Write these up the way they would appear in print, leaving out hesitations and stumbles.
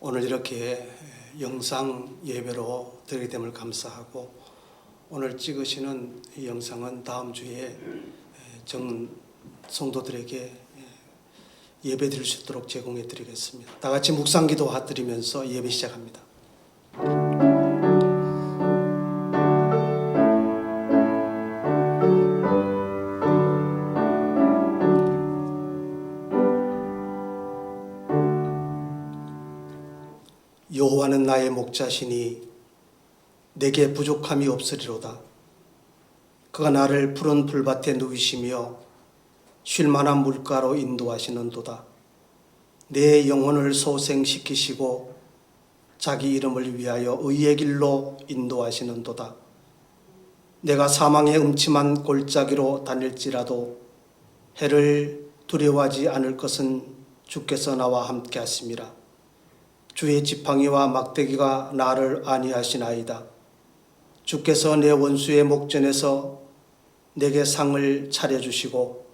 오늘 이렇게 영상 예배로 드리게 됨을 감사하고, 오늘 찍으시는 이 영상은 다음 주에 정 성도들에게 예배 드릴 수 있도록 제공해 드리겠습니다. 다 같이 묵상기도 드리면서 예배 시작합니다. 여호와는 나의 목자시니 내게 부족함이 없으리로다. 그가 나를 푸른 풀밭에 누이시며 쉴 만한 물가로 인도하시는도다. 내 영혼을 소생시키시고 자기 이름을 위하여 의의 길로 인도하시는도다. 내가 사망의 음침한 골짜기로 다닐지라도 해를 두려워하지 않을 것은 주께서 나와 함께 하심이라. 주의 지팡이와 막대기가 나를 안위하시나이다. 주께서 내 원수의 목전에서 내게 상을 차려주시고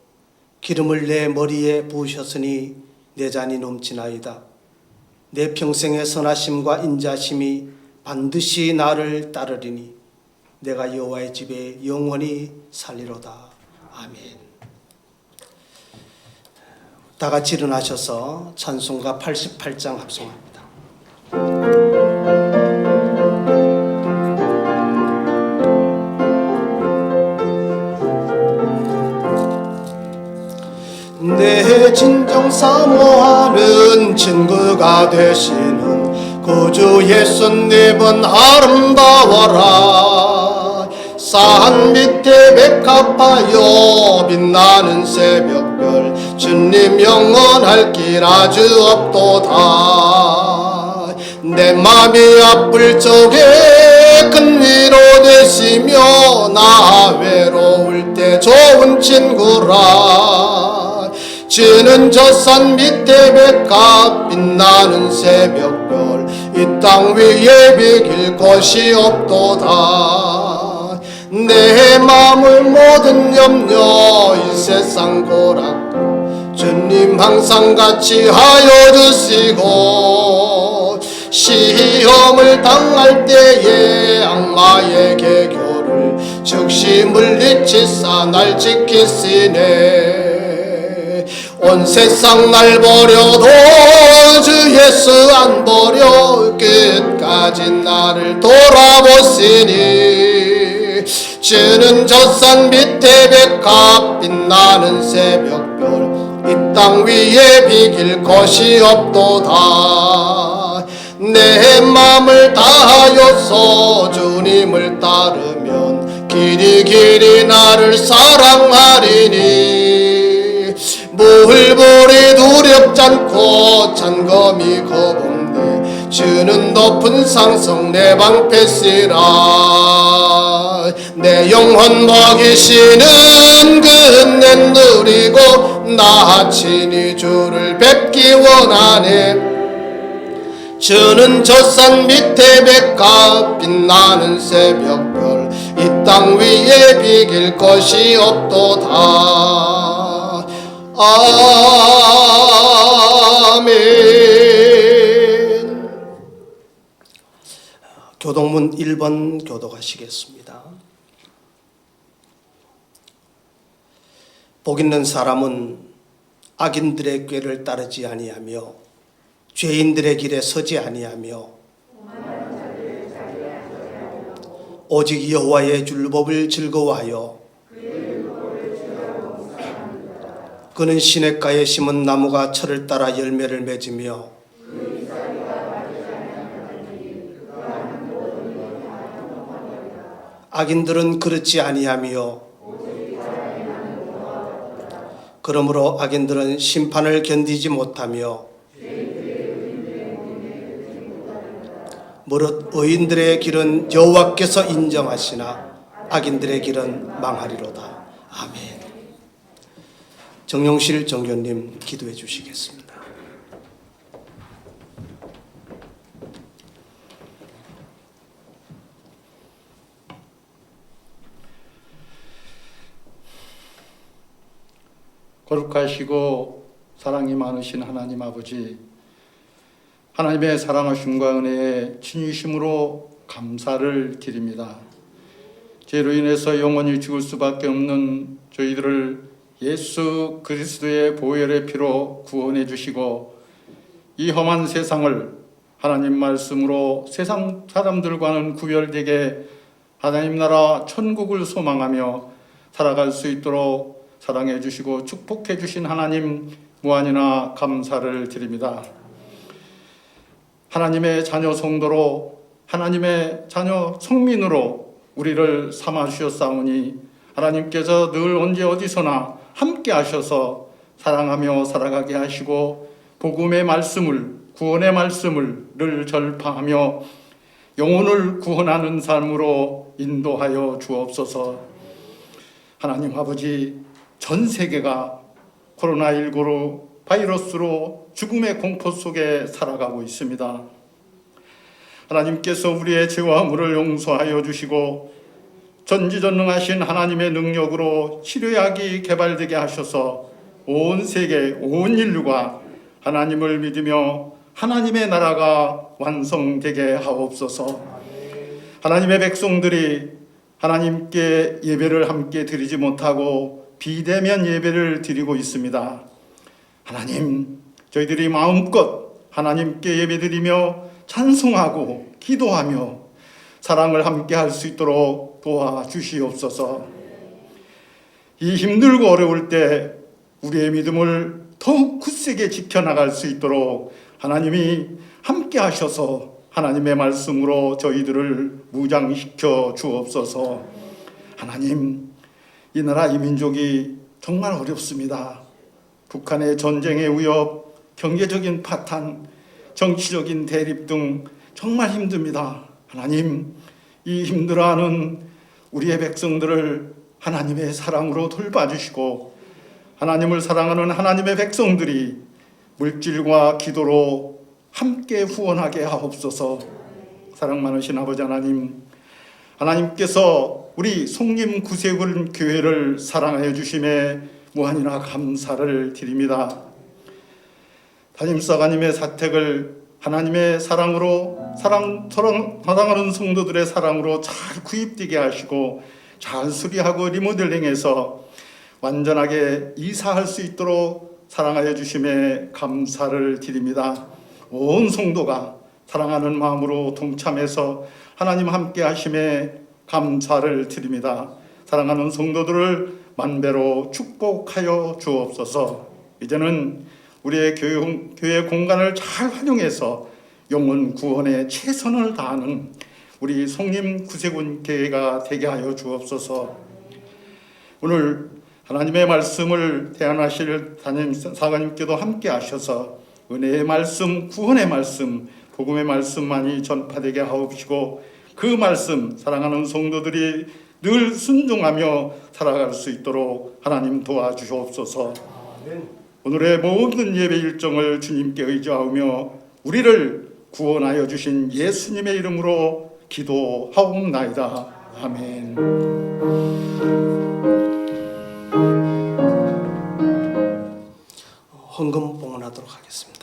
기름을 내 머리에 부으셨으니 내 잔이 넘치나이다. 내 평생의 선하심과 인자심이 반드시 나를 따르리니 내가 여호와의 집에 영원히 살리로다. 아멘. 다 같이 일어나셔서 찬송가 88장 합송합니다. 내 진정 사모하는 친구가 되시는 구주 예수님은 아름다워라. 산 밑에 백합하여 빛나는 새벽별 주님 영원할 길 아주 없도다. 내 맘이 아플 적에 큰 위로 되시며 나 외로울 때 좋은 친구라. 지는 저 산 밑에 백합 빛나는 새벽별 이 땅 위에 비길 곳이 없도다. 내 마음을 모든 염려 이 세상 고락 주님 항상 같이 하여 주시고 시험을 당할 때에 악마의 계교를 즉시 물리치사 날 지키시네. 온 세상 날 버려도 주 예수 안 버려 끝까지 나를 돌아보시니 주는 저 산 밑에 백합 빛나는 새벽별 이 땅 위에 비길 곳이 없도다. 내 맘을 다하여서 주님을 따르면 길이 나를 사랑하리니 물불이 두렵지 않고 찬검이 겁없네. 주는 높은 상성 내 방패시라. 내 영혼 먹이시는 그는 누리고 나 친히 주를 뵙기 원하네. 주는 저 산 밑에 백합 빛나는 새벽별 이 땅 위에 비길 것이 없도다. 아멘. 교동문 1번 교독하시겠습니다. 복 있는 사람은 악인들의 꾀를 따르지 아니하며 죄인들의 길에 서지 아니하며 오직 여호와의 율법을 즐거워하여 그는 시냇가에 심은 나무가 철을 따라 열매를 맺으며 악인들은 그렇지 아니하며 그러므로 악인들은 심판을 견디지 못하며 무릇 의인들의 길은 여호와께서 인정하시나 악인들의 길은 망하리로다. 아멘. 정용실 정교님 기도해 주시겠습니다. 거룩하시고 사랑이 많으신 하나님 아버지, 하나님의 사랑하심과 은혜에 진심으로 감사를 드립니다. 죄로 인해서 영원히 죽을 수밖에 없는 저희들을 예수 그리스도의 보혈의 피로 구원해 주시고 이 험한 세상을 하나님 말씀으로 세상 사람들과는 구별되게 하나님 나라 천국을 소망하며 살아갈 수 있도록 사랑해 주시고 축복해 주신 하나님 무한히나 감사를 드립니다. 하나님의 자녀 성도로 하나님의 자녀 성민으로 우리를 삼아 주셨사오니 하나님께서 늘 언제 어디서나 함께 하셔서 사랑하며 살아가게 하시고 복음의 말씀을 구원의 말씀을 늘 전파하며 영혼을 구원하는 삶으로 인도하여 주옵소서. 하나님 아버지, 전 세계가 코로나19로 바이러스로 죽음의 공포 속에 살아가고 있습니다. 하나님께서 우리의 죄와 물을 용서하여 주시고 전지전능하신 하나님의 능력으로 치료약이 개발되게 하셔서 온 세계, 온 인류가 하나님을 믿으며 하나님의 나라가 완성되게 하옵소서. 하나님의 백성들이 하나님께 예배를 함께 드리지 못하고 비대면 예배를 드리고 있습니다. 하나님, 저희들이 마음껏 하나님께 예배드리며 찬송하고 기도하며 사랑을 함께 할 수 있도록 도와주시옵소서. 이 힘들고 어려울 때 우리의 믿음을 더욱 굳세게 지켜나갈 수 있도록 하나님이 함께 하셔서 하나님의 말씀으로 저희들을 무장시켜 주옵소서. 하나님, 이 나라 이 민족이 정말 어렵습니다. 북한의 전쟁의 위협, 경제적인 파탄, 정치적인 대립 등 정말 힘듭니다. 하나님, 이 힘들어하는 우리의 백성들을 하나님의 사랑으로 돌봐주시고 하나님을 사랑하는 하나님의 백성들이 물질과 기도로 함께 후원하게 하옵소서. 사랑 많으신 아버지 하나님, 하나님께서 우리 송림 구세군 교회를 사랑하여 주심에 무한히나 감사를 드립니다. 담임사관님의 사택을 하나님의 사랑으로 사랑하는 성도들의 사랑으로 잘 구입되게 하시고 잘 수리하고 리모델링해서 완전하게 이사할 수 있도록 사랑하여 주심에 감사를 드립니다. 온 성도가 사랑하는 마음으로 동참해서 하나님 함께 하심에 감사를 드립니다. 사랑하는 성도들을 만배로 축복하여 주옵소서. 이제는 우리의 교회 공간을 잘 활용해서 영혼 구원에 최선을 다하는 우리 송림 구세군 교회가 되게 하여 주옵소서. 오늘 하나님의 말씀을 대안하실 담임 사관님께도 함께 하셔서 은혜의 말씀, 구원의 말씀, 복음의 말씀만이 전파되게 하옵시고 그 말씀 사랑하는 성도들이 늘 순종하며 살아갈 수 있도록 하나님 도와주시옵소서. 오늘의 모든 예배 일정을 주님께 의지하며 우리를 구원하여 주신 예수님의 이름으로 기도하옵나이다. 아멘. 헌금 봉헌하도록 하겠습니다.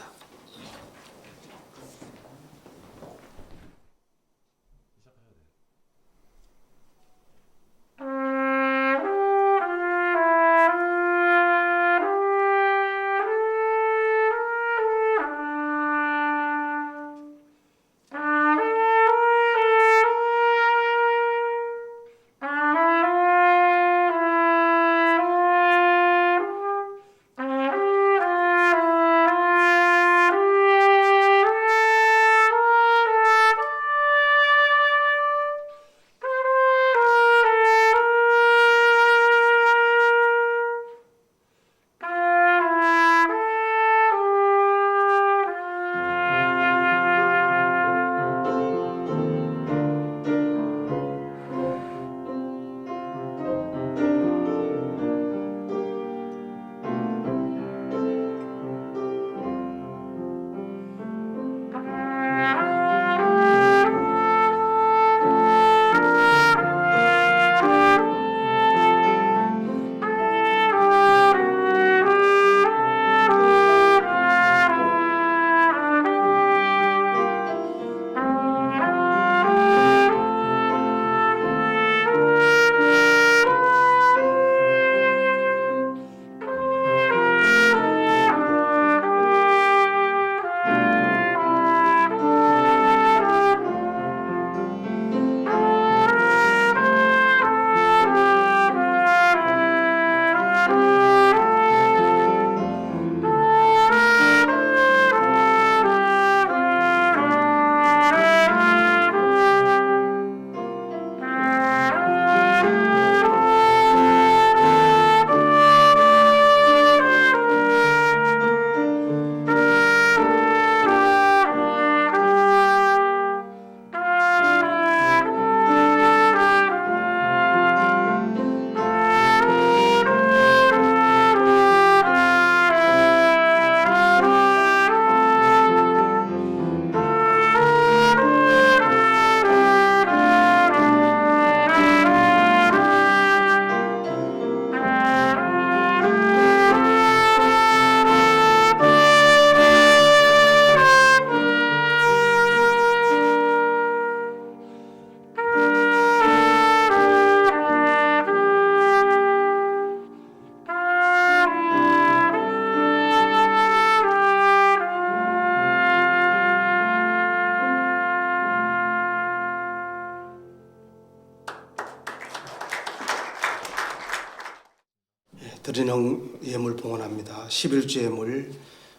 드리는 예물 봉헌합니다. 11주 예물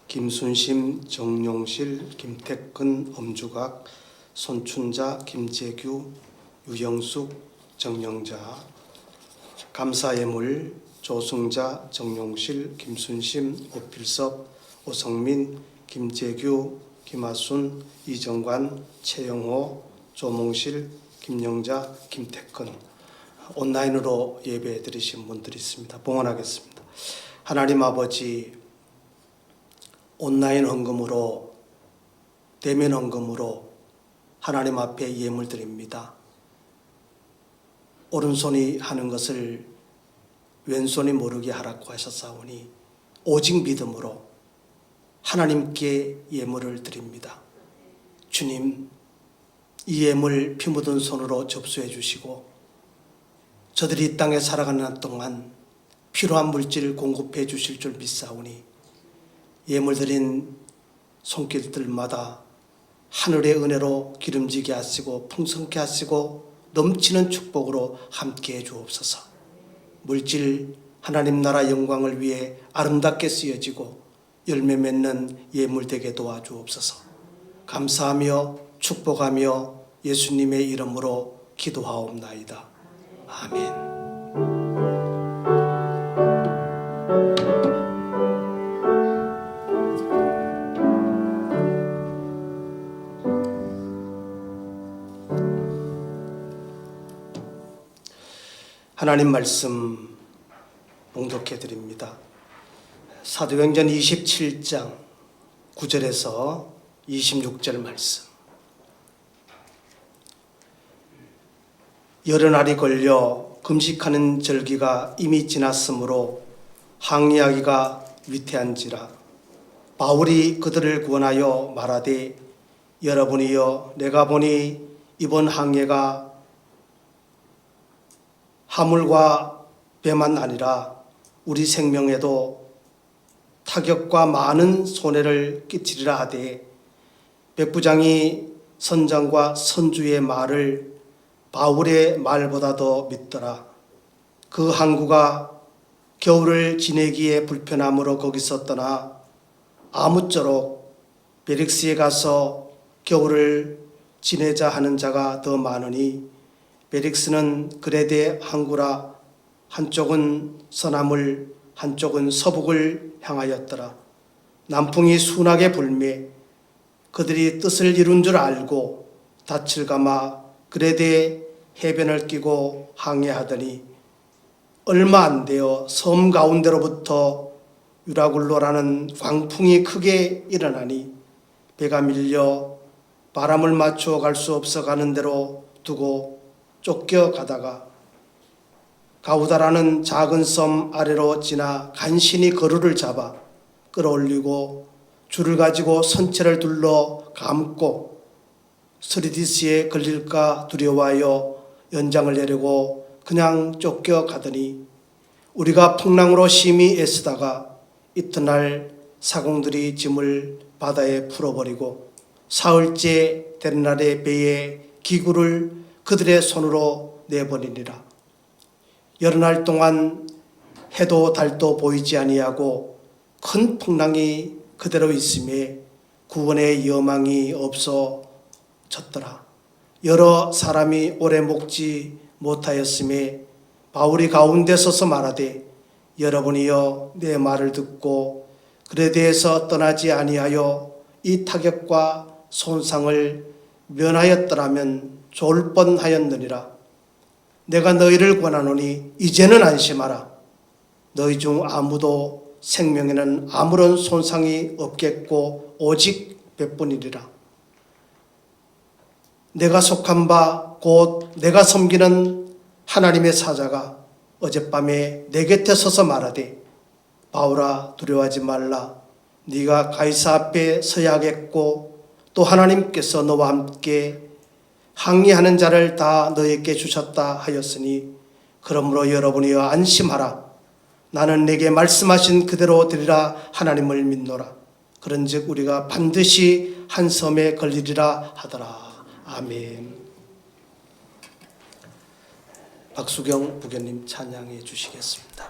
김순심, 정용실, 김태근, 엄주각, 손춘자, 김재규, 유영숙, 정영자. 감사 예물 조승자, 정용실, 김순심, 오필섭, 오성민, 김재규, 김하순, 이정관, 최영호, 조몽실, 김영자, 김태근. 온라인으로 예배 드리신 분들이 있습니다. 봉헌하겠습니다. 하나님 아버지, 온라인 헌금으로, 대면 헌금으로 하나님 앞에 예물 드립니다. 오른손이 하는 것을 왼손이 모르게 하라고 하셨사오니 오직 믿음으로 하나님께 예물을 드립니다. 주님, 이 예물 피 묻은 손으로 접수해 주시고 저들이 이 땅에 살아가는 한 동안 필요한 물질을 공급해 주실 줄 믿사오니 예물 드린 손길들마다 하늘의 은혜로 기름지게 하시고 풍성케 하시고 넘치는 축복으로 함께해 주옵소서. 물질 하나님 나라 영광을 위해 아름답게 쓰여지고 열매 맺는 예물 되게 도와주옵소서. 감사하며 축복하며 예수님의 이름으로 기도하옵나이다. 아멘. 하나님 말씀 봉독해 드립니다. 사도행전 27장 9절에서 26절 말씀. 여러 날이 걸려 금식하는 절기가 이미 지났으므로 항의하기가 위태한지라 바울이 그들을 구원하여 말하되 여러분이여 내가 보니 이번 항해가 화물과 배만 아니라 우리 생명에도 타격과 많은 손해를 끼치리라 하되 백부장이 선장과 선주의 말을 바울의 말보다 더 믿더라. 그 항구가 겨울을 지내기에 불편함으로 거기서 떠나 아무쪼록 베릭스에 가서 겨울을 지내자 하는 자가 더 많으니 베릭스는 그레데 항구라 한쪽은 서남을 한쪽은 서북을 향하였더라. 남풍이 순하게 불매 그들이 뜻을 이룬 줄 알고 닻을 감아 그레데 해변을 끼고 항해하더니 얼마 안 되어 섬 가운데로부터 유라굴로라는 광풍이 크게 일어나니 배가 밀려 바람을 맞추어 갈 수 없어 가는 대로 두고 쫓겨가다가 가우다라는 작은 섬 아래로 지나 간신히 거루를 잡아 끌어올리고 줄을 가지고 선체를 둘러 감고 스리디스에 걸릴까 두려워하여 연장을 내리고 그냥 쫓겨가더니 우리가 풍랑으로 심히 애쓰다가 이튿날 사공들이 짐을 바다에 풀어버리고 사흘째 되는 날에 배에 기구를 그들의 손으로 내버리니라. 여러 날 동안 해도 달도 보이지 아니하고 큰 풍랑이 그대로 있음에 구원의 여망이 없어졌더라. 여러 사람이 오래 먹지 못하였음에 바울이 가운데 서서 말하되 여러분이여 내 말을 듣고 그레데에서 떠나지 아니하여 이 타격과 손상을 면하였더라면 좋을 뻔하였느니라. 내가 너희를 권하노니 이제는 안심하라. 너희 중 아무도 생명에는 아무런 손상이 없겠고 오직 백분이리라. 내가 속한 바 곧 내가 섬기는 하나님의 사자가 어젯밤에 내 곁에 서서 말하되 바울아 두려워하지 말라. 네가 가이사 앞에 서야 하겠고 또 하나님께서 너와 함께 항의하는 자를 다 너에게 주셨다 하였으니 그러므로 여러분이여 안심하라. 나는 내게 말씀하신 그대로 되리라 하나님을 믿노라. 그런즉 우리가 반드시 한 섬에 걸리리라 하더라. 아멘. 박수경 부교님 찬양해 주시겠습니다.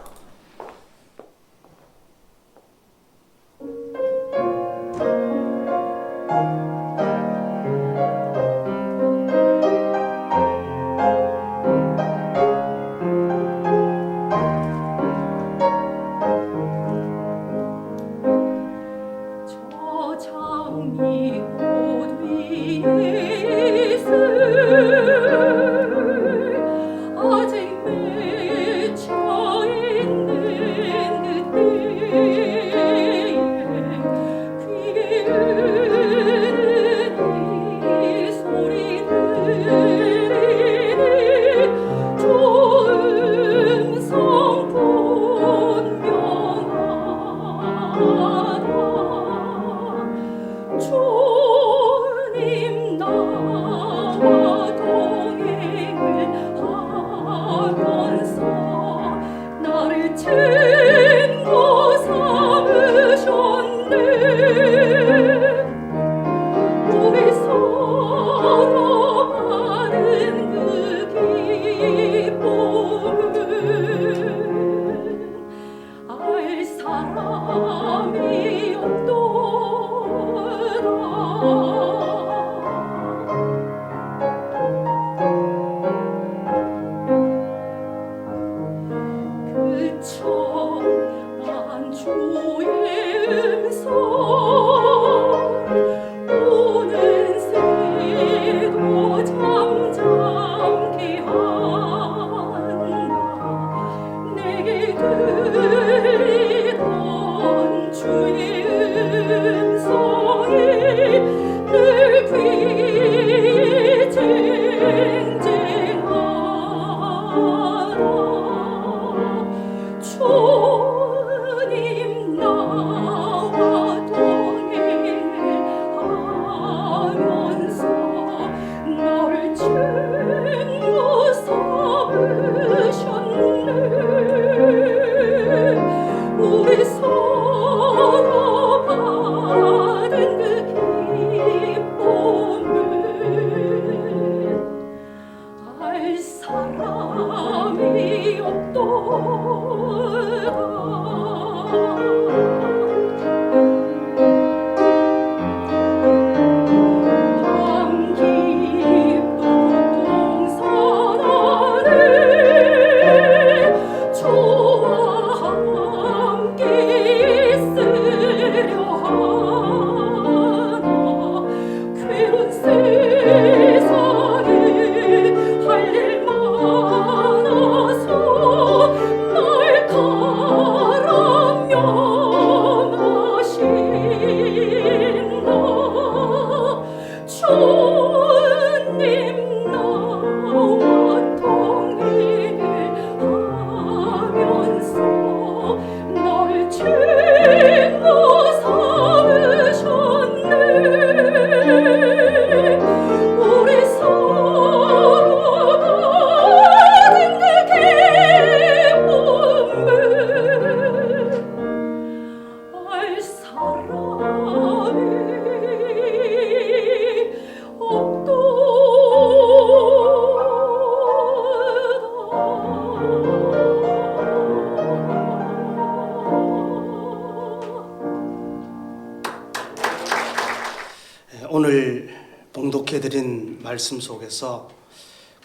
오늘 봉독해드린 말씀 속에서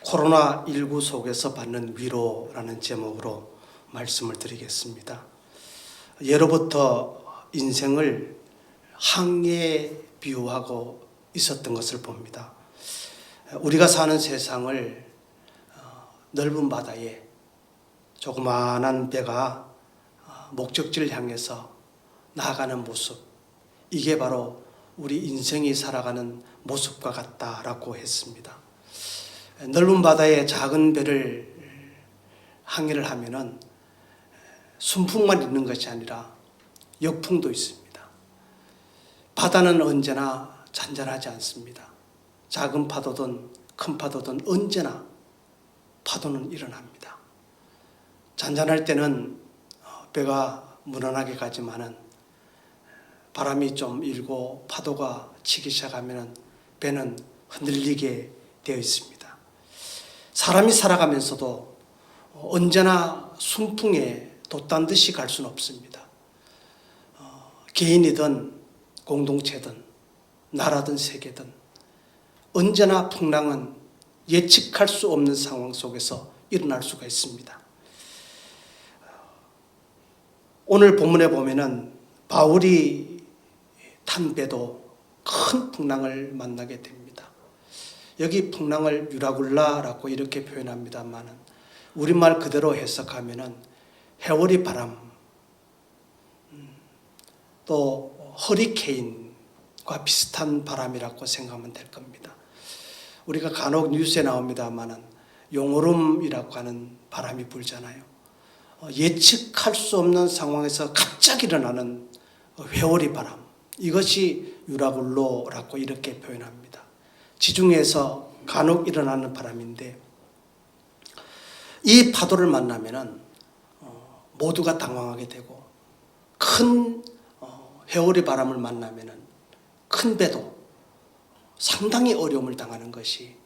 코로나19 속에서 받는 위로라는 제목으로 말씀을 드리겠습니다. 예로부터 인생을 항해에 비유하고 있었던 것을 봅니다. 우리가 사는 세상을 넓은 바다에 조그마한 배가 목적지를 향해서 나아가는 모습, 이게 바로 우리 인생이 살아가는 모습과 같다라고 했습니다. 넓은 바다에 작은 배를 항해를 하면은 순풍만 있는 것이 아니라 역풍도 있습니다. 바다는 언제나 잔잔하지 않습니다. 작은 파도든 큰 파도든 언제나 파도는 일어납니다. 잔잔할 때는 배가 무난하게 가지만은 바람이 좀 일고 파도가 치기 시작하면 배는 흔들리게 되어 있습니다. 사람이 살아가면서도 언제나 순풍에 돛단 듯이 갈 수는 없습니다. 개인이든 공동체든 나라든 세계든 언제나 풍랑은 예측할 수 없는 상황 속에서 일어날 수가 있습니다. 오늘 본문에 보면은 바울이 탄 배도 큰 풍랑을 만나게 됩니다. 여기 풍랑을 유라굴라라고 이렇게 표현합니다만은 우리말 그대로 해석하면은 해오리 바람, 또 허리케인과 비슷한 바람이라고 생각하면 될 겁니다. 우리가 간혹 뉴스에 나옵니다만은 용오름이라고 하는 바람이 불잖아요. 예측할 수 없는 상황에서 갑자기 일어나는 회오리 바람, 이것이 유라굴로라고 이렇게 표현합니다. 지중해에서 간혹 일어나는 바람인데 이 파도를 만나면은 모두가 당황하게 되고, 큰 회오리 바람을 만나면은 큰 배도 상당히 어려움을 당하는 것이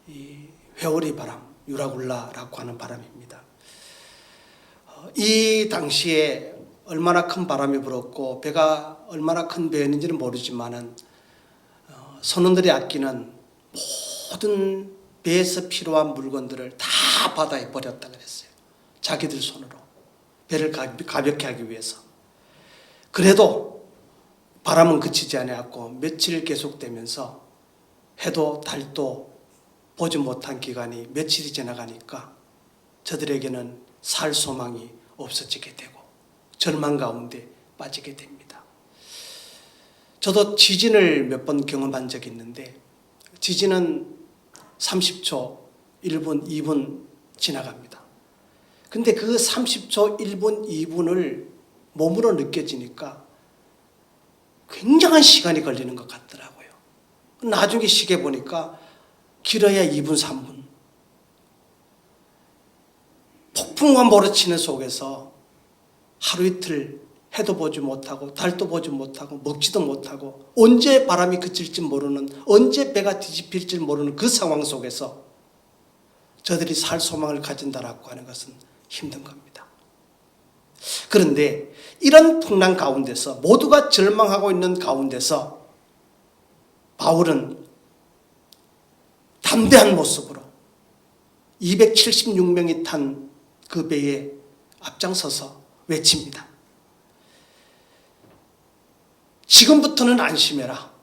이 회오리 바람, 유라굴라라고 하는 바람입니다. 이 당시에 얼마나 큰 바람이 불었고 배가 얼마나 큰 배였는지는 모르지만은 선원들이 아끼는 모든 배에서 필요한 물건들을 다 바다에 버렸다 그랬어요. 자기들 손으로 배를 가볍게 하기 위해서. 그래도 바람은 그치지 않았고 며칠 계속되면서 해도 달도 보지 못한 기간이 며칠이 지나가니까 저들에게는 살 소망이 없어지게 되고 절망 가운데 빠지게 됩니다. 저도 지진을 몇 번 경험한 적이 있는데 지진은 30초, 1분, 2분 지나갑니다. 근데 그 30초, 1분, 2분을 몸으로 느껴지니까 굉장한 시간이 걸리는 것 같더라고요. 나중에 시계 보니까 길어야 2분, 3분. 폭풍과 몰아치는 속에서 하루 이틀 해도 보지 못하고 달도 보지 못하고 먹지도 못하고 언제 바람이 그칠지 모르는, 언제 배가 뒤집힐지 모르는 그 상황 속에서 저들이 살 소망을 가진다라고 하는 것은 힘든 겁니다. 그런데 이런 풍랑 가운데서 모두가 절망하고 있는 가운데서 바울은 담대한 모습으로 276명이 탄 그 배에 앞장서서 외칩니다. 지금부터는 안심해라.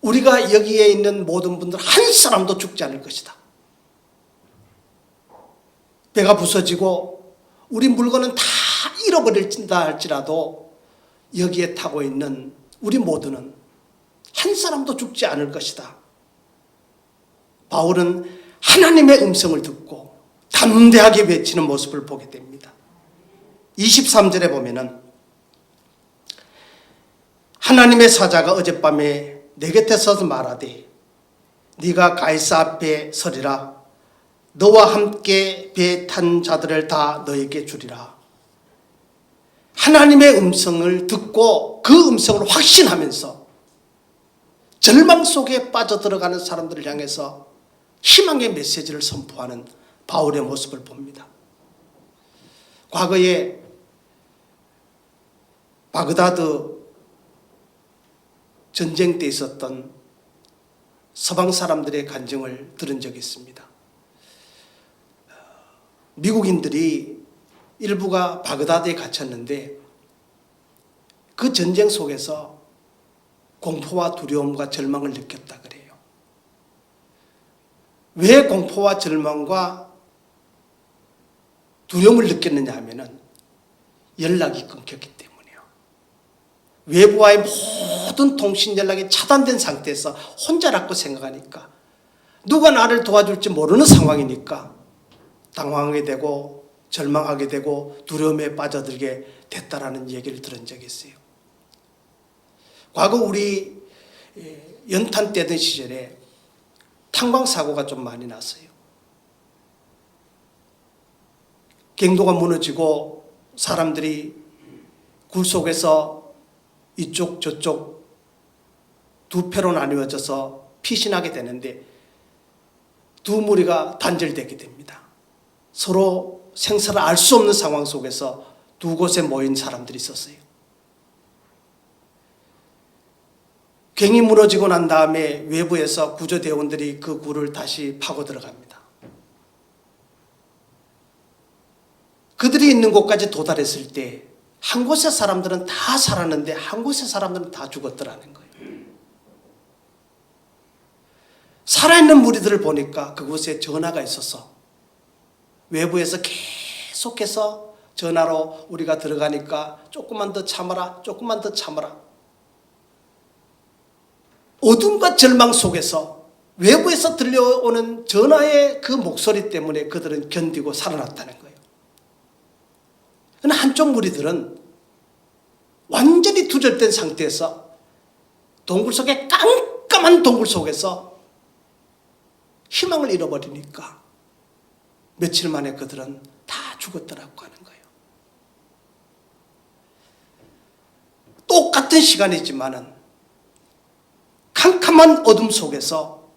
우리가 여기에 있는 모든 분들 한 사람도 죽지 않을 것이다. 배가 부서지고 우리 물건은 다 잃어버릴다 할지라도 여기에 타고 있는 우리 모두는 한 사람도 죽지 않을 것이다. 바울은 하나님의 음성을 듣고 담대하게 외치는 모습을 보게 됩니다. 23절에 보면은 하나님의 사자가 어젯밤에 내 곁에 서서 말하되 네가 가이사 앞에 서리라. 너와 함께 배에 탄 자들을 다 너에게 주리라. 하나님의 음성을 듣고 그 음성을 확신하면서 절망 속에 빠져들어가는 사람들을 향해서 희망의 메시지를 선포하는 바울의 모습을 봅니다. 과거에 바그다드 전쟁 때 있었던 서방 사람들의 간증을 들은 적이 있습니다. 미국인들이 일부가 바그다드에 갇혔는데 그 전쟁 속에서 공포와 두려움과 절망을 느꼈다 그래요. 왜 공포와 절망과 두려움을 느꼈느냐 하면은 연락이 끊겼기 때문이에요. 외부와의 모든 통신 연락이 차단된 상태에서 혼자라고 생각하니까 누가 나를 도와줄지 모르는 상황이니까 당황하게 되고 절망하게 되고 두려움에 빠져들게 됐다라는 얘기를 들은 적이 있어요. 과거 우리 연탄 떼던 시절에 탄광 사고가 좀 많이 났어요. 갱도가 무너지고 사람들이 굴 속에서 이쪽 저쪽 두 패로 나뉘어져서 피신하게 되는데 두 무리가 단절되게 됩니다. 서로 생사를 알 수 없는 상황 속에서 두 곳에 모인 사람들이 있었어요. 갱이 무너지고 난 다음에 외부에서 구조대원들이 그 굴을 다시 파고 들어갑니다. 그들이 있는 곳까지 도달했을 때 한 곳의 사람들은 다 살았는데 한 곳의 사람들은 다 죽었더라는 거예요. 살아있는 무리들을 보니까 그곳에 전화가 있어서 외부에서 계속해서 전화로 우리가 들어가니까 조금만 더 참아라, 조금만 더 참아라. 어둠과 절망 속에서 외부에서 들려오는 전화의 그 목소리 때문에 그들은 견디고 살아났다는 거예요. 그러나 한쪽 무리들은 완전히 두절된 상태에서 동굴 속에 깜깜한 동굴 속에서 희망을 잃어버리니까 며칠 만에 그들은 다 죽었더라고 하는 거예요. 똑같은 시간이지만은 캄캄한 어둠 속에서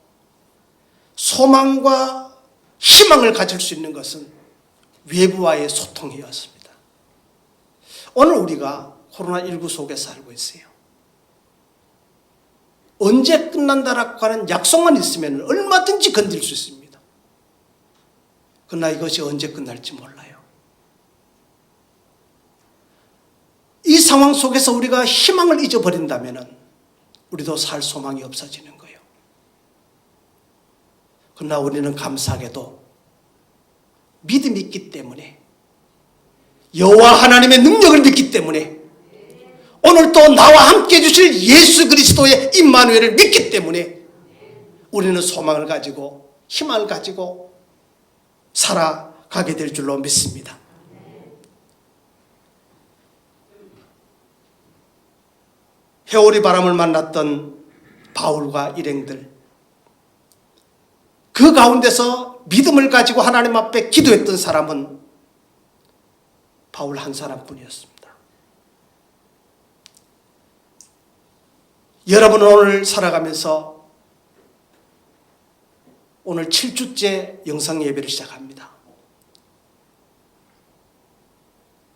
소망과 희망을 가질 수 있는 것은 외부와의 소통이었습니다. 오늘 우리가 코로나19 속에 살고 있어요. 언제 끝난다라고 하는 약속만 있으면 얼마든지 건들 수 있습니다. 그러나 이것이 언제 끝날지 몰라요. 이 상황 속에서 우리가 희망을 잊어버린다면 우리도 살 소망이 없어지는 거예요. 그러나 우리는 감사하게도 믿음이 있기 때문에, 여호와 하나님의 능력을 믿기 때문에, 오늘 또 나와 함께 해주실 예수 그리스도의 임마누엘을 믿기 때문에 우리는 소망을 가지고 희망을 가지고 살아가게 될 줄로 믿습니다. 회오리 바람을 만났던 바울과 일행들, 그 가운데서 믿음을 가지고 하나님 앞에 기도했던 사람은 바울 한 사람뿐이었습니다. 여러분은 오늘 살아가면서 오늘 7주째 영상 예배를 시작합니다.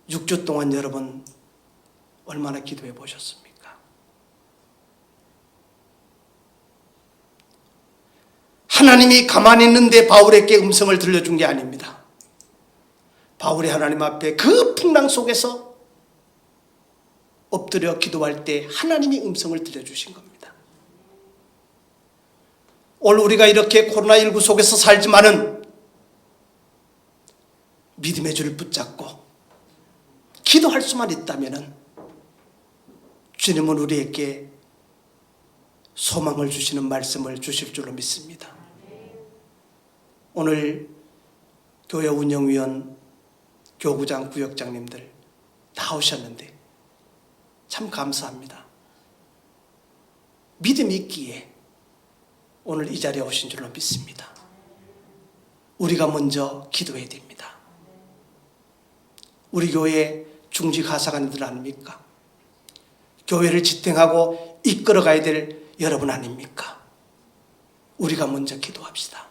6주 동안 여러분 얼마나 기도해 보셨습니까? 하나님이 가만히 있는데 바울에게 음성을 들려준 게 아닙니다. 바울이 하나님 앞에 그 풍랑 속에서 엎드려 기도할 때 하나님이 음성을 들려주신 겁니다. 오늘 우리가 이렇게 코로나19 속에서 살지만은 믿음의 줄을 붙잡고 기도할 수만 있다면은 주님은 우리에게 소망을 주시는 말씀을 주실 줄로 믿습니다. 오늘 교회 운영위원, 교구장, 구역장님들 다 오셨는데 참 감사합니다. 믿음이 있기에 오늘 이 자리에 오신 줄로 믿습니다. 우리가 먼저 기도해야 됩니다. 우리 교회 중직하사관들 아닙니까? 교회를 지탱하고 이끌어가야 될 여러분 아닙니까? 우리가 먼저 기도합시다.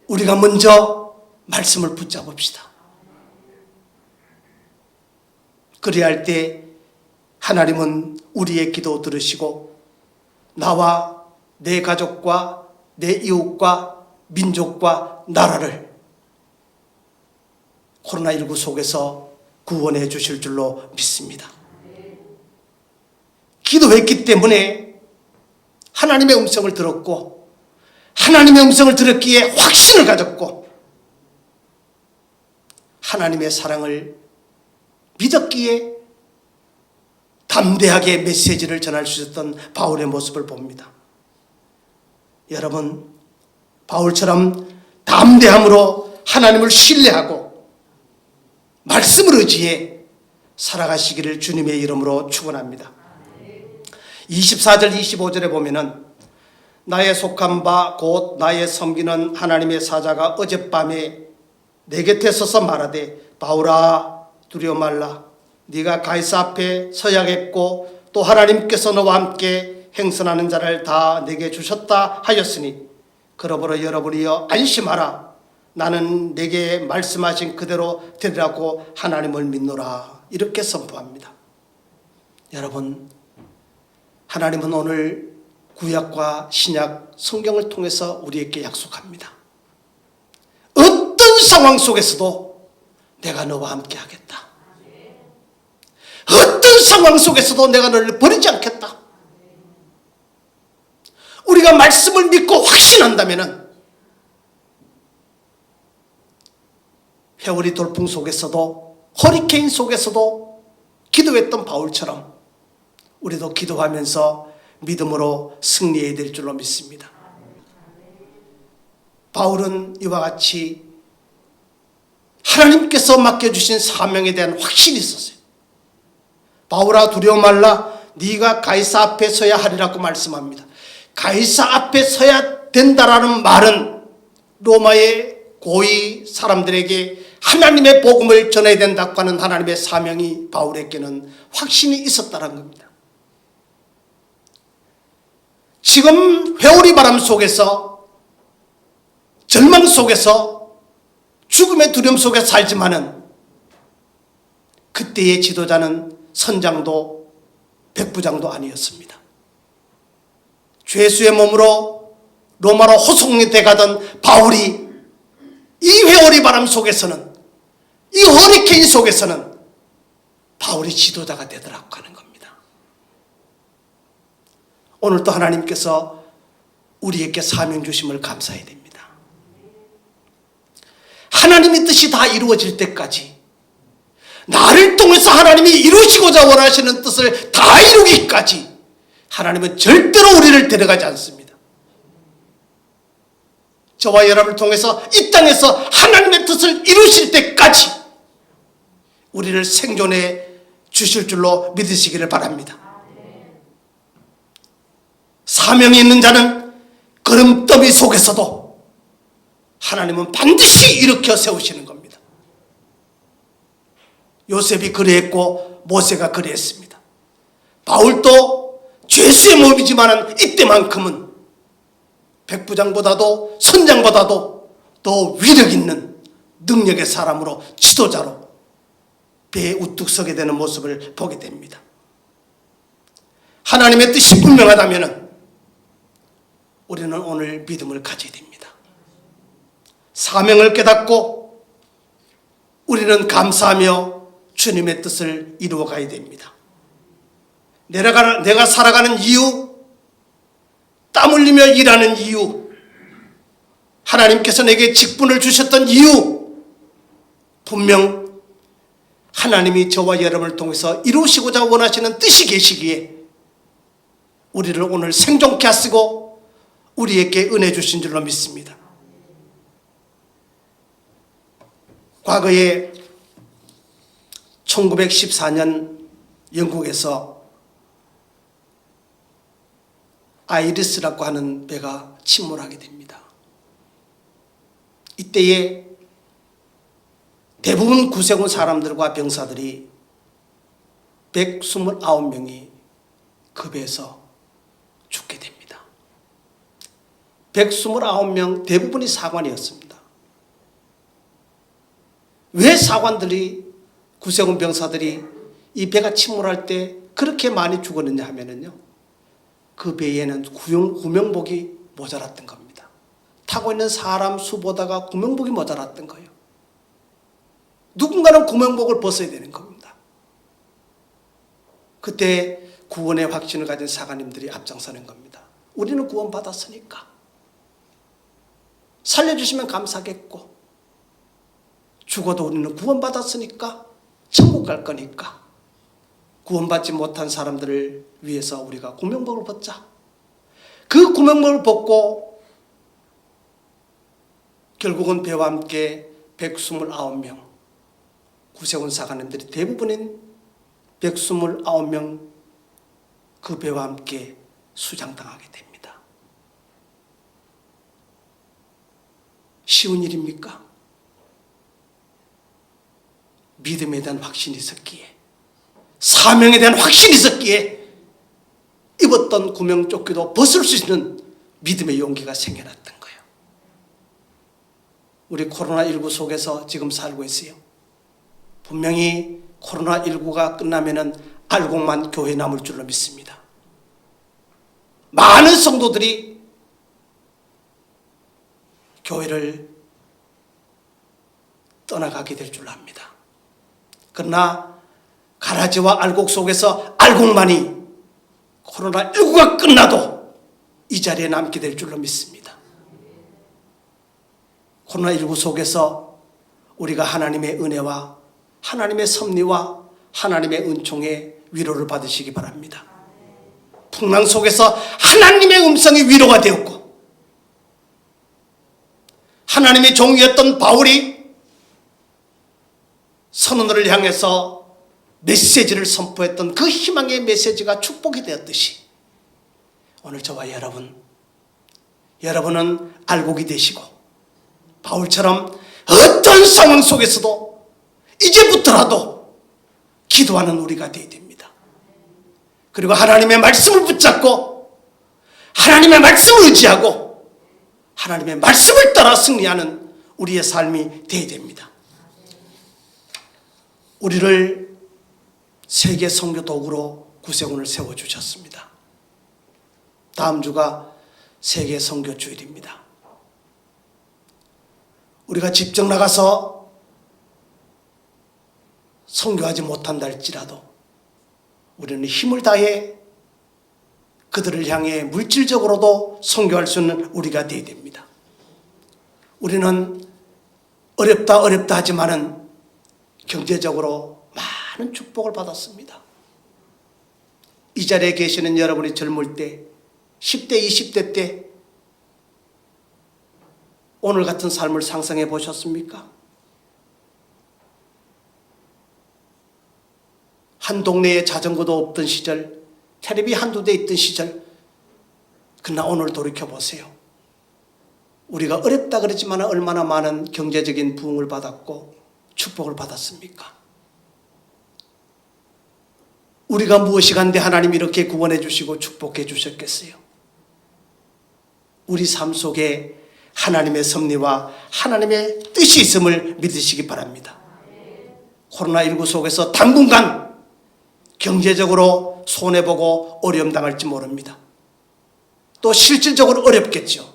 우리가 먼저 말씀을 붙잡읍시다. 그래야 할 때 하나님은 우리의 기도 들으시고 나와 내 가족과 내 이웃과 민족과 나라를 코로나19 속에서 구원해 주실 줄로 믿습니다. 기도했기 때문에 하나님의 음성을 들었고 하나님의 음성을 들었기에 확신을 가졌고 하나님의 사랑을 믿었기에 담대하게 메시지를 전할 수 있었던 바울의 모습을 봅니다. 여러분, 바울처럼 담대함으로 하나님을 신뢰하고 말씀을 의지해 살아가시기를 주님의 이름으로 축원합니다. 24절 25절에 보면은 나의 속한 바 곧 나의 섬기는 하나님의 사자가 어젯밤에 내 곁에 서서 말하되 바울아 두려워 말라. 네가 가이사 앞에 서야겠고 또 하나님께서 너와 함께 행선하는 자를 다 내게 주셨다 하였으니 그러므로 여러분이여 안심하라. 나는 내게 말씀하신 그대로 되리라고 하나님을 믿노라. 이렇게 선포합니다. 여러분, 하나님은 오늘 구약과 신약 성경을 통해서 우리에게 약속합니다. 어떤 상황 속에서도 내가 너와 함께 하겠다. 어떤 상황 속에서도 내가 너를 버리지 않겠다. 우리가 우리가 말씀을 믿고 확신한다면 회오리 돌풍 속에서도 허리케인 속에서도 기도했던 바울처럼 우리도 기도하면서 믿음으로 승리해야 될 줄로 믿습니다. 바울은 이와 같이 하나님께서 맡겨주신 사명에 대한 확신이 있었어요. 바울아 두려워 말라, 네가 가이사 앞에 서야 하리라고 말씀합니다. 가이사 앞에 서야 된다라는 말은 로마의 고위 사람들에게 하나님의 복음을 전해야 된다고 하는 하나님의 사명이 바울에게는 확신이 있었다는 겁니다. 지금 회오리 바람 속에서, 절망 속에서, 죽음의 두려움 속에 살지만은 그때의 지도자는 선장도 백부장도 아니었습니다. 죄수의 몸으로 로마로 호송이 돼가던 바울이 이 회오리 바람 속에서는, 이 허리케인 속에서는 바울이 지도자가 되더라고 하는 겁니다. 오늘도 하나님께서 우리에게 사명 주심을 감사해야 됩니다. 하나님의 뜻이 다 이루어질 때까지, 나를 통해서 하나님이 이루시고자 원하시는 뜻을 다 이루기까지 하나님은 절대로 우리를 데려가지 않습니다. 저와 여러분을 통해서 이 땅에서 하나님의 뜻을 이루실 때까지 우리를 생존해 주실 줄로 믿으시기를 바랍니다. 사명이 있는 자는 걸음더미 속에서도 하나님은 반드시 일으켜 세우시는 겁니다. 요셉이 그리했고 모세가 그리했습니다. 바울도 죄수의 몸이지만 이때만큼은 백부장보다도 선장보다도 더 위력 있는 능력의 사람으로, 지도자로 배에 우뚝 서게 되는 모습을 보게 됩니다. 하나님의 뜻이 분명하다면 우리는 오늘 믿음을 가져야 됩니다. 사명을 깨닫고 우리는 감사하며 주님의 뜻을 이루어가야 됩니다. 내가 살아가는 이유, 땀 흘리며 일하는 이유, 하나님께서 내게 직분을 주셨던 이유, 분명 하나님이 저와 여러분을 통해서 이루시고자 원하시는 뜻이 계시기에 우리를 오늘 생존케 하시고 우리에게 은혜 주신 줄로 믿습니다. 과거에 1914년 영국에서 아이리스라고 하는 배가 침몰하게 됩니다. 이때에 대부분 구세군 사람들과 병사들이 129명이 그 배에서 죽게 됩니다. 129명 대부분이 사관이었습니다. 왜 사관들이, 구세군 병사들이 이 배가 침몰할 때 그렇게 많이 죽었느냐 하면은요, 그 배에는 구명복이 모자랐던 겁니다. 타고 있는 사람 수보다가 구명복이 모자랐던 거예요. 누군가는 구명복을 벗어야 되는 겁니다. 그때 구원의 확신을 가진 사관님들이 앞장서는 겁니다. 우리는 구원받았으니까 살려주시면 감사하겠고, 죽어도 우리는 구원받았으니까 천국 갈 거니까 구원받지 못한 사람들을 위해서 우리가 구명복을 벗자. 그 구명복을 벗고 결국은 배와 함께 129명 구세군 사관님들이 대부분인 129명 그 배와 함께 수장당하게 됩니다. 쉬운 일입니까? 믿음에 대한 확신이 있었기에, 사명에 대한 확신이 있었기에 입었던 구명조끼도 벗을 수 있는 믿음의 용기가 생겨났던 거예요. 우리 코로나19 속에서 지금 살고 있어요. 분명히 코로나19가 끝나면은 알곡만 교회에 남을 줄로 믿습니다. 많은 성도들이 교회를 떠나가게 될 줄로 압니다. 그러나 가라지와 알곡 속에서 알곡만이 코로나19가 끝나도 이 자리에 남게 될 줄로 믿습니다. 코로나19 속에서 우리가 하나님의 은혜와 하나님의 섭리와 하나님의 은총의 위로를 받으시기 바랍니다. 풍랑 속에서 하나님의 음성이 위로가 되었고, 하나님의 종이었던 바울이 선원들을 향해서 메시지를 선포했던 그 희망의 메시지가 축복이 되었듯이, 오늘 저와 여러분은 알곡이 되시고 바울처럼 어떤 상황 속에서도 이제부터라도 기도하는 우리가 되어야 됩니다. 그리고 하나님의 말씀을 붙잡고 하나님의 말씀을 의지하고 하나님의 말씀을 따라 승리하는 우리의 삶이 되어야 됩니다. 우리를 세계 선교 도구로 구세군을 세워주셨습니다. 다음 주가 세계 선교 주일입니다. 우리가 직접 나가서 선교하지 못한다 할지라도 우리는 힘을 다해 그들을 향해 물질적으로도 선교할 수 있는 우리가 되어야 됩니다. 우리는 어렵다 하지만은 경제적으로 많은 축복을 받았습니다. 이 자리에 계시는 여러분이 젊을 때 10대, 20대 때 오늘 같은 삶을 상상해 보셨습니까? 한 동네에 자전거도 없던 시절, 텔레비 한두 대 있던 시절, 그러나 오늘 돌이켜보세요. 우리가 어렵다 그랬지만 얼마나 많은 경제적인 부흥을 받았고 축복을 받았습니까? 우리가 무엇이 간데 하나님이 이렇게 구원해 주시고 축복해 주셨겠어요? 우리 삶 속에 하나님의 섭리와 하나님의 뜻이 있음을 믿으시기 바랍니다. 코로나19 속에서 당분간 경제적으로 손해보고 어려움 당할지 모릅니다. 또 실질적으로 어렵겠죠.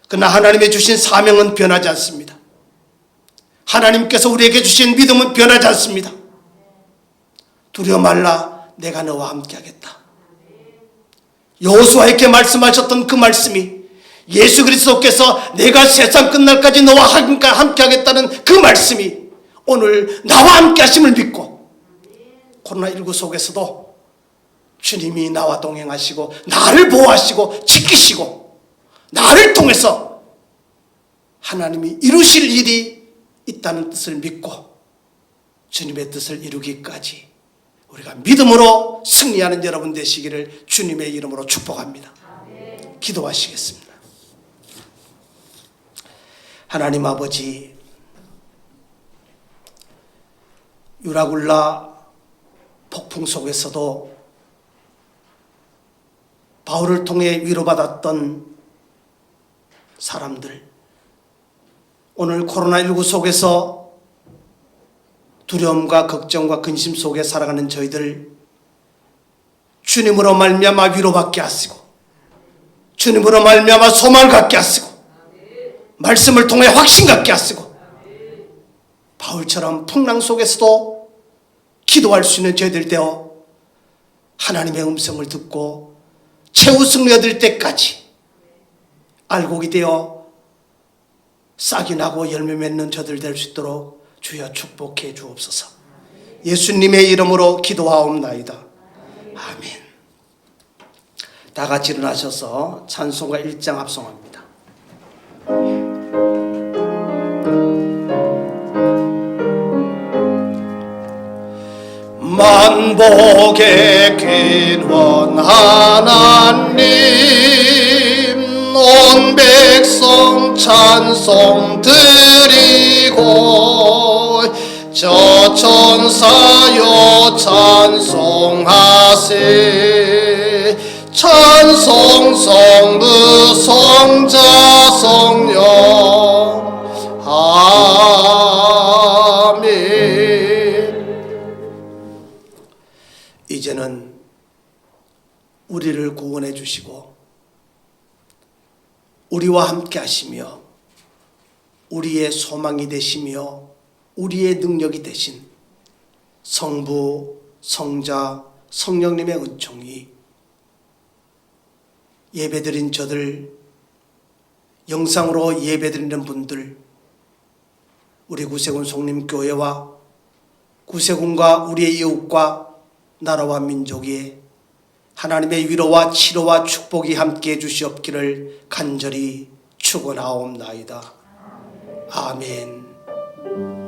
그러나 하나님의 주신 사명은 변하지 않습니다. 하나님께서 우리에게 주신 믿음은 변하지 않습니다. 두려워 말라, 내가 너와 함께 하겠다. 여호수아에게 말씀하셨던 그 말씀이 예수 그리스도께서 내가 세상 끝날까지 너와 함께 하겠다는 그 말씀이 오늘 나와 함께 하심을 믿고 코로나19 속에서도 주님이 나와 동행하시고 나를 보호하시고 지키시고 나를 통해서 하나님이 이루실 일이 있다는 뜻을 믿고 주님의 뜻을 이루기까지 우리가 믿음으로 승리하는 여러분 되시기를 주님의 이름으로 축복합니다. 기도하시겠습니다. 하나님 아버지, 유라굴라 폭풍 속에서도 바울을 통해 위로받았던 사람들, 오늘 코로나19 속에서 두려움과 걱정과 근심 속에 살아가는 저희들 주님으로 말미암아 위로받게 하시고 주님으로 말미암아 소망을 갖게 하시고 말씀을 통해 확신 갖게 하시고 바울처럼 풍랑 속에서도 기도할 수 있는 저희들 되어 하나님의 음성을 듣고 최후 승리 얻을 때까지 알곡이 되어 싹이 나고 열매 맺는 저들 될 수 있도록 주여 축복해 주옵소서. 예수님의 이름으로 기도하옵나이다. 아멘. 다 같이 일어나셔서 찬송가 1장 합성합니다. 만복의 근원 하나님, 온 백성 찬송 드리고 저 천사여 찬송하세. 찬송 성부 성자 성령 아멘. 이제는 우리를 구원해 주시고 우리와 함께 하시며 우리의 소망이 되시며 우리의 능력이 되신 성부, 성자, 성령님의 은총이 예배드린 저들, 영상으로 예배드리는 분들, 우리 구세군 송림교회와 구세군과 우리의 이웃과 나라와 민족이 하나님의 위로와 치료와 축복이 함께해 주시옵기를 간절히 축원하옵나이다. 아멘.